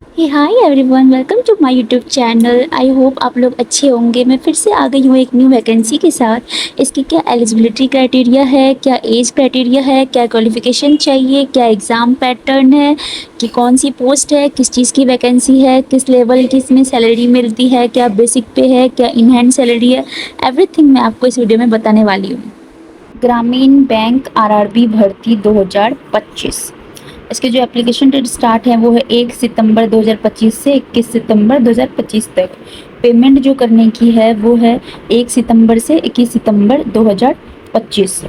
Hi everyone, welcome to my YouTube channel. I hope आप लोग अच्छे होंगे। मैं फिर से आ गई हूँ एक न्यू वैकेंसी के साथ। इसकी क्या एलिजिबिलिटी क्राइटेरिया है, क्या एज क्राइटेरिया है, क्या क्वालिफिकेशन चाहिए, क्या एग्ज़ाम पैटर्न है, कि कौन सी पोस्ट है, किस चीज़ की वैकेंसी है, किस लेवल की इसमें सैलरी मिलती है, क्या बेसिक पे है, क्या इन हैंड सैलरी है, एवरीथिंग मैं आपको इस वीडियो में बताने वाली हूँ। ग्रामीण बैंक आरआरबी भर्ती 2025। इसके जो एप्लीकेशन डेट स्टार्ट है वो है 1 सितंबर 2025 से 21 सितंबर 2025 तक। पेमेंट जो करने की है वो है 1 सितंबर से 21 सितंबर 2025।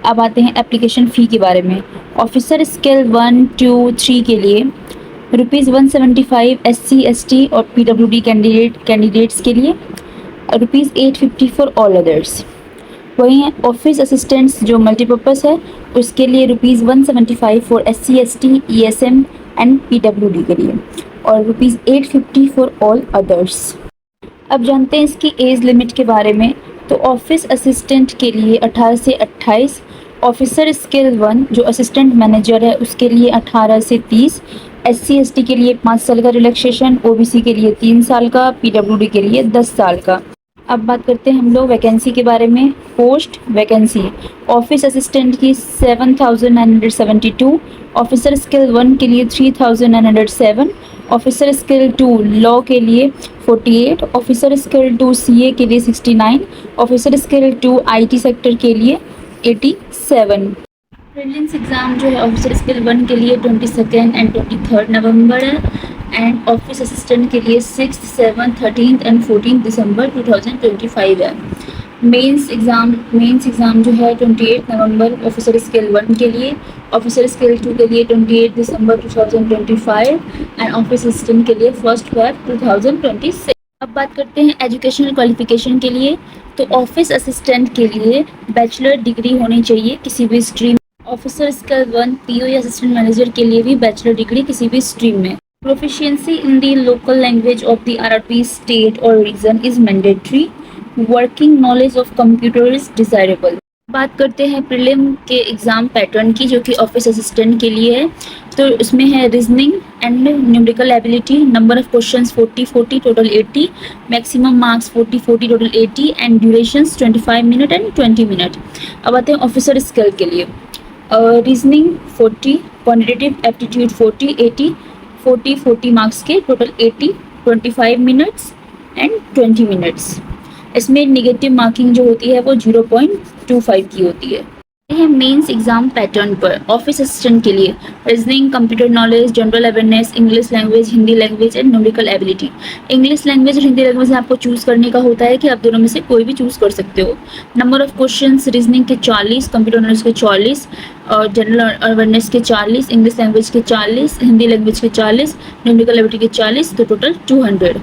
अब आते हैं एप्लीकेशन फ़ी के बारे में। ऑफिसर स्केल 1, 2, 3 के लिए ₹175 SC ST और PWD कैंडिडेट्स के लिए, ₹850 फॉर ऑल अदर्स। वहीं ऑफिस असिस्टेंट्स जो मल्टीपर्पज़ है उसके लिए ₹175 for SC ST ESM and PWD के लिए और ₹850 फॉर ऑल अदर्स। अब जानते हैं इसकी एज लिमिट के बारे में। तो ऑफिस असिस्टेंट के लिए 18 से 28, ऑफिसर स्केल 1 जो असिस्टेंट मैनेजर है उसके लिए 18 से 30, SC ST के लिए 5 साल का रिलैक्सेशन, OBC के लिए 3 साल का, PWD के लिए 10 साल का। अब बात करते हैं हम लोग वैकेंसी के बारे में। पोस्ट वैकेंसी ऑफिस असिस्टेंट की 7,972, ऑफिसर स्किल 1 के लिए 3,907, ऑफिसर स्किल 2 लॉ के लिए 48, ऑफिसर स्किल 2 CA के लिए 69, ऑफिसर स्किल 2 IT सेक्टर के लिए 87। प्रीलिम्स एग्ज़ाम जो है ऑफिसर स्किल 1 के लिए 22 एंड 23 नवंबर है एंड ऑफिस असिस्टेंट के लिए 6, 7, 13 एंड 14 दिसंबर 2025 है। मेंस एग्ज़ाम जो है 28 नवंबर ऑफिसर स्किल 1 के लिए, ऑफिसर स्किल 2 के लिए 28 दिसंबर 2025 एंड ऑफिस असिस्टेंट के लिए 1 फरवरी 2026। अब बात करते हैं एजुकेशनल क्वालिफिकेशन के लिए। तो ऑफिस असिस्टेंट के लिए बैचलर डिग्री होनी चाहिए किसी भी स्ट्रीम। ऑफिसर स्किल 1 PO या असिस्टेंट मैनेजर के लिए भी बैचलर डिग्री किसी भी स्ट्रीम में। Proficiency in the local language of the RRB state और region is mandatory. Working knowledge of computer is desirable. बात करते हैं प्रीलिम के एग्ज़ाम पैटर्न की जो कि ऑफिस असिस्टेंट के लिए है। तो इसमें है reasoning and numerical ability, number of questions 40 total 80, maximum marks 40 total 80 and durations 25 minute and 20 minute. अब आते हैं ऑफिसर स्किल के लिए। रीजनिंग 40, क्वान्टिटेटिव एप्टीट्यूड 40 80, 40 मार्क्स के टोटल 80, 25 मिनट्स एंड 20 मिनट्स। इसमें नेगेटिव मार्किंग जो होती है वो 0.25 की होती है। मेंस एग्जाम पैटर्न पर ऑफिस असिस्टेंट के लिए reasoning, computer knowledge, general awareness, English language, Hindi language and numerical ability. English language और हिंदी लैंग्वेज आपको चूज़ करने का होता है कि आप दोनों में से कोई भी चूज़ कर सकते हो। नंबर ऑफ क्वेश्चंस रीजनिंग के 40, कंप्यूटर नॉलेज के 40 और जनरल अवेयरनेस के 40, इंग्लिश लैंग्वेज के 40, हिंदी लैंग्वेज के 40, न्यूमेरिकल एबिलिटी के 40, तो टोटल 200।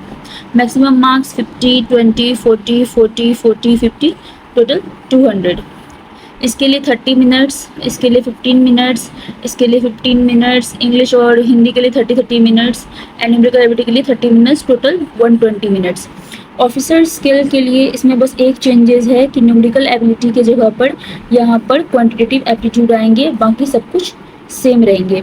Maximum marks 50, 20, 40, 40, 40, 50, total 200। इसके लिए 30 मिनट्स, इसके लिए 15 मिनट्स, इसके लिए 15 मिनट्स, इंग्लिश और हिंदी के लिए 30 मिनट्स एंड न्यूमेरिकल एबिलिटी के लिए 30 minutes, total 120 minutes. Officer skill के लिए इसमें बस एक चेंजेस है कि न्यूमेरिकल एबिलिटी के जगह पर यहाँ पर क्वांटिटेटिव एप्टीट्यूड आएंगे, बाकी सब कुछ सेम रहेंगे।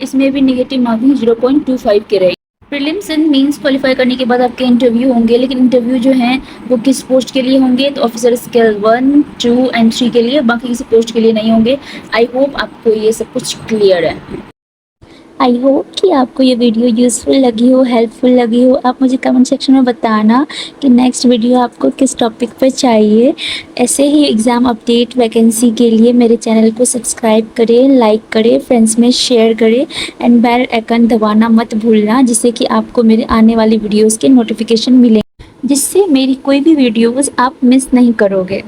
इसमें भी नेगेटिव मार्किंग 0.25 के रहेंगे। प्रीलिम्स एंड मेंस क्वालिफाई करने के बाद आपके इंटरव्यू होंगे, लेकिन इंटरव्यू जो हैं वो किस पोस्ट के लिए होंगे? तो ऑफिसर स्केल 1, 2 एंड 3 के लिए, बाकी किसी पोस्ट के लिए नहीं होंगे। आई होप आपको ये सब कुछ क्लियर है। आई होप कि आपको ये वीडियो यूज़फुल लगी हो, हेल्पफुल लगी हो। आप मुझे कमेंट सेक्शन में बताना कि नेक्स्ट वीडियो आपको किस टॉपिक पर चाहिए। ऐसे ही एग्ज़ाम अपडेट वैकेंसी के लिए मेरे चैनल को सब्सक्राइब करें, लाइक करें, फ्रेंड्स में शेयर करें एंड बेल आइकन दबाना मत भूलना, जिससे कि आपको मेरे आने वाली वीडियोज़ के नोटिफिकेशन मिलें, जिससे मेरी कोई भी वीडियोज़ आप मिस नहीं करोगे।